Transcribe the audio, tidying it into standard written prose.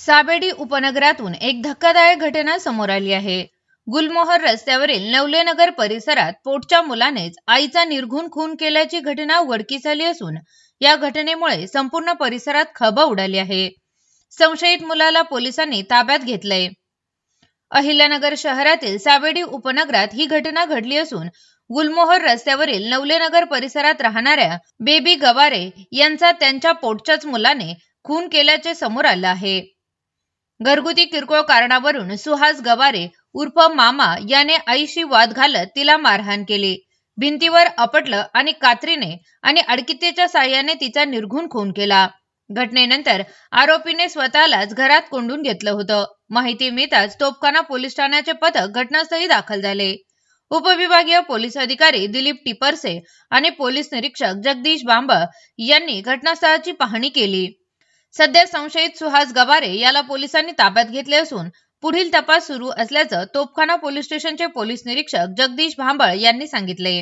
सावेडी उपनगरातून एक धक्कादायक घटना समोर आली आहे. गुलमोहर रस्त्यावरील नवलेनगर परिसरात पोटच्या मुलानेच आईचा निर्घृण खून केल्याची घटना उघडकीस आली असून या घटनेमुळे संपूर्ण परिसरात खळबळ उडाली आहे. संशयित मुलाला पोलिसांनी ताब्यात घेतलंय. अहिल्यानगर शहरातील सावेडी उपनगरात ही घटना घडली असून गुलमोहर रस्त्यावरील नवलेनगर परिसरात राहणाऱ्या बेबी गवारे यांचा त्यांच्या पोटच्याच मुलाने खून केल्याचे समोर आलं आहे. घरगुती किरकोळ कारणावरून सुहास गवारे उर्फ मामा याने आईशी वाद घालत तिला मारहाण केली. भिंतीवर आपटलं आणि कात्रीने आणि अडकित्तेच्या साह्याने तिचा निर्घृण खून केला. घटनेनंतर आरोपीने स्वतःलाच घरात कोंडून घेतलं होतं. माहिती मिळताच तोफखाना पोलीस ठाण्याचे पथक घटनास्थळी दाखल झाले. उपविभागीय पोलीस अधिकारी दिलीप टिपरसे आणि पोलीस निरीक्षक जगदीश बांबळ यांनी घटनास्थळाची पाहणी केली. सध्या संशयित सुहास गवारे याला पोलिसांनी ताब्यात घेतले असून पुढील तपास सुरू असल्याचं तोफखाना पोलीस स्टेशनचे पोलीस निरीक्षक जगदीश बांबळ यांनी सांगितले.